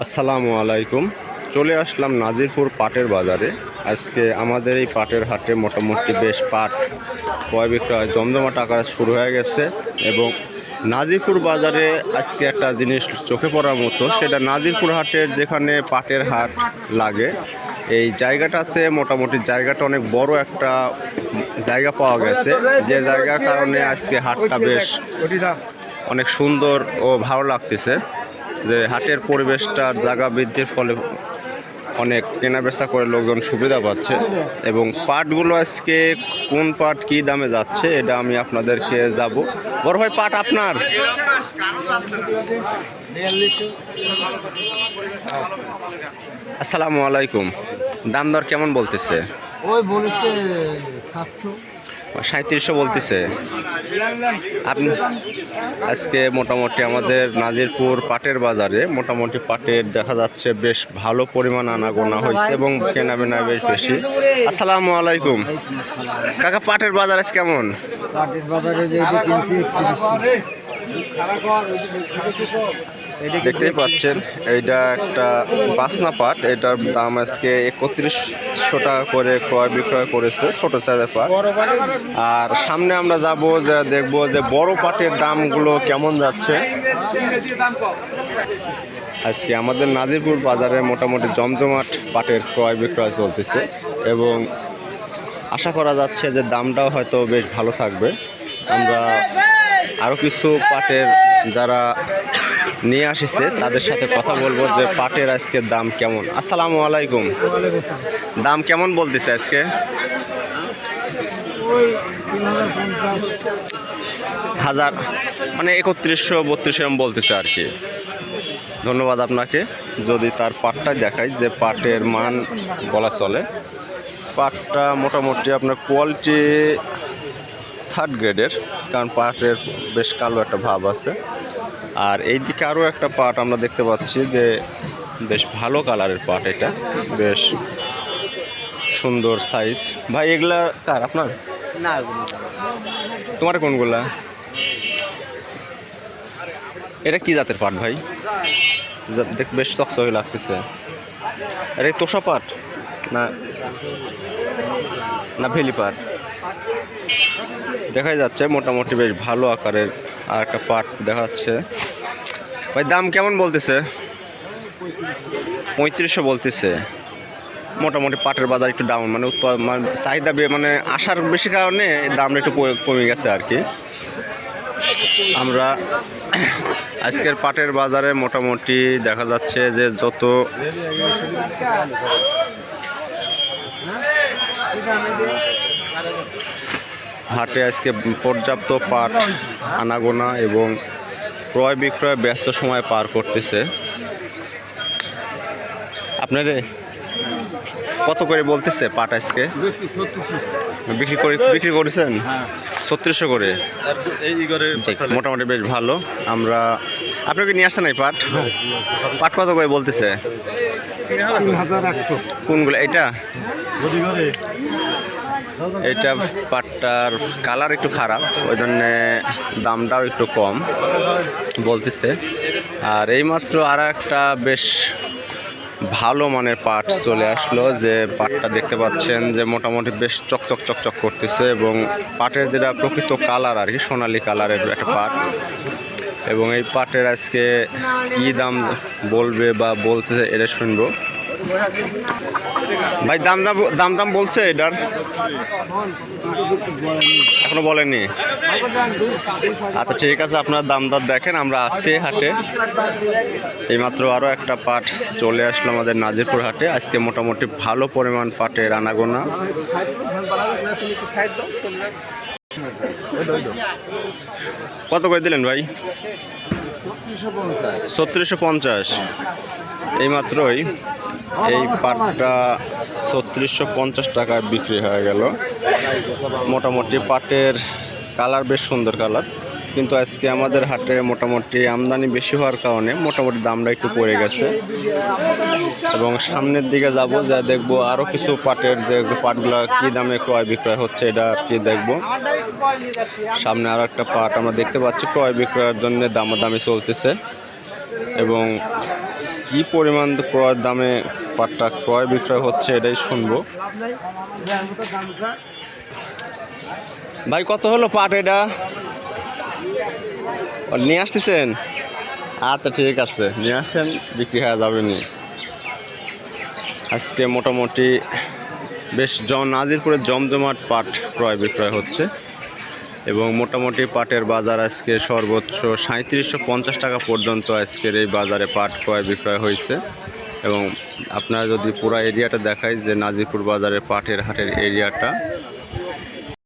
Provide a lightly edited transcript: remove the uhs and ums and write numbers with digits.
আসসালামু আলাইকুম। চলে আসলাম নাজিরপুর পাটের বাজারে। আজকে আমাদের এই পাটের হাটে মোটামুটি বেশ পাট ক্রয় বিক্রয় জমজমাট আকারে শুরু হয়ে গেছে এবং নাজিরপুর বাজারে আজকে একটা জিনিস চোখে পড়ার মতো, সেটা নাজিরপুর হাটের যেখানে পাটের হাট লাগে এই জায়গাটাতে মোটামুটি জায়গাটা অনেক বড় একটা জায়গা পাওয়া গেছে, যে জায়গার কারণে আজকে হাটটা বেশ অনেক সুন্দর ও ভালো লাগতেছে। যে হাটের পরিবেশটার জায়গা বৃদ্ধির ফলে অনেক কেনাবেচা করে লোকজন সুবিধা পাচ্ছে এবং পাটগুলো আজকে কোন পাট কী দামে যাচ্ছে এটা আমি আপনাদেরকে যাব। বড় ভাই, পাট আপনার? আসসালামু আলাইকুম। দাম দর কেমন বলতেছে? ওই বলেছে 3700 বলতেছে। আপনি আজকে মোটামুটি আমাদের নাজিরপুর পাটের বাজারে মোটামুটি পাটের দেখা যাচ্ছে বেশ ভালো পরিমাণ আনাগোনা হয়েছে এবং কেনাবেনা বেশ বেশি। আসসালামু আলাইকুম কাকা, পাটের বাজার আজ কেমন? পাটের বাজারে যেটা কিনছি দেখতেই পাচ্ছেন এইটা একটা বাসনা পাট, এটার দাম আজকে 3100 টাকা করে ক্রয় বিক্রয় করেছে ছোট সাইজের পাট। আর সামনে আমরা যাব, যে দেখব যে বড় পাটের দামগুলো কেমন যাচ্ছে। আজকে আমাদের নাজিরপুর বাজারে মোটামুটি জমজমাট পাটের ক্রয় বিক্রয় চলতেছে এবং আশা করা যাচ্ছে যে দামটাও হয়তো বেশ ভালো থাকবে। আমরা আরও কিছু পাটের যারা নিয়ে আসিছে তাদের সাথে কথা বলবো যে পাটের আজকের দাম কেমন। আসসালামু আলাইকুম। দাম কেমন বলতেছে আজকে? 1000 মানে 3100-3200 এরকম বলতেছে আর কি। ধন্যবাদ আপনাকে। যদি তার পাটটা দেখাই, যে পাটের মান বলা চলে, পাটটা মোটামুটি আপনার কোয়ালিটি থার্ড গ্রেডের, কারণ পাটের বেশ কালো একটা ভাব আছে। আর এই দিকে আরও একটা পাট আমরা দেখতে পাচ্ছি যে বেশ ভালো কালারের পাট, এটা বেশ সুন্দর সাইজ। ভাই এগুলা কার? আপনার না, তোমার কোনগুলা? এটা কি জাতের পাট ভাই? দেখ বেশ চকচকে লাগতেছে। এটা তোষা পাট না না ভেলি পাট? দেখাই যাচ্ছে মোটামুটি বেশ ভালো আকারের আর একটা পাট দেখা যাচ্ছে। ভাই দাম কেমন বলতেছে? 3500 বলতেছে। মোটামুটি পাটের বাজার একটু ডাউন, মানে চাহিদা মানে আসার বেশি কারণে দামটা একটু কমে গেছে আর কি। আমরা আজকের পাটের বাজারে মোটামুটি দেখা যাচ্ছে যে যত হাটে আজকে পর্যাপ্ত পাট আনাগোনা এবং ক্রয় বিক্রয় ব্যস্ত সময় পার করতেছে। আপনারে কত করে বলতেছে পাট আজকে? বিক্রি করেছেন 3600 করে। মোটামুটি বেশ ভালো। আমরা আপনাকে নিয়ে আসছেন এই পাট? পাট কত করে বলতেছে? 3100। কোনগুলো? এটা এটা পাটটার কালার একটু খারাপ, ওই জন্যে দামটাও একটু কম বলতেছে। আর এইমাত্র আর একটা বেশ ভালো মানের পাট চলে আসলো, যে পাটটা দেখতে পাচ্ছেন যে মোটামুটি বেশ চকচক চকচক করতেছে এবং পাটের যেটা প্রকৃত কালার আর কি, সোনালি কালারের একটা পাট। এবং এই পাটের আজকে কী দাম বলবে বা বলতেছে এটা শুনবো। ভাই দাম বলছে এটার? এখনো বলেনি? আচ্ছা ঠিক আছে, আপনার দাম দর দেখেন। আমরা আসছি হাটে। এইমাত্র আরও একটা পাট চলে আসলো আমাদের নাজিরপুর হাটে। আজকে মোটামুটি ভালো পরিমাণ পাটের আনাগোনা। কত করে দিলেন ভাই? 3650। এইমাত্রই এই পাটটা 3650 টাকায় বিক্রি হয়ে গেল। মোটামুটি পাটের কালার বেশ সুন্দর কালার, কিন্তু আজকে আমাদের হাটে মোটামুটি আমদানি বেশি হওয়ার কারণে মোটামুটি দামটা একটু পড়ে গেছে। এবং সামনের দিকে যাব, যা দেখবো আরও কিছু পাটের যে পাটগুলো কী দামে ক্রয় বিক্রয় হচ্ছে এটা আর কি দেখবো। সামনে আরও একটা পাট আমরা দেখতে পাচ্ছি ক্রয় বিক্রয়ের জন্য দামাদামি চলতেছে এবং কি পরিমাণ ক্রয়ের দামে পাটটা ক্রয় বিক্রয় হচ্ছে এটাই শুনবো। ভাই কত হলো পাট এটা? নিয়ে আসতেছেন? আচ্ছা ঠিক আছে, নিয়ে আসেন, বিক্রি হয়ে যাবে নি। আজকে মোটামুটি বেশ নাজিরপুরের জমজমাট পাট ক্রয় বিক্রয় হচ্ছে এবং মোটামুটি পাটের বাজার আজকে সর্বোচ্চ 3750 টাকা পর্যন্ত আজকের এই বাজারে পাট ক্রয় বিক্রয় হয়েছে। এবং আপনারা যদি পুরো এরিয়াটা দেখায় যে নাজিরপুর বাজারে পাটের হাটের এরিয়াটা,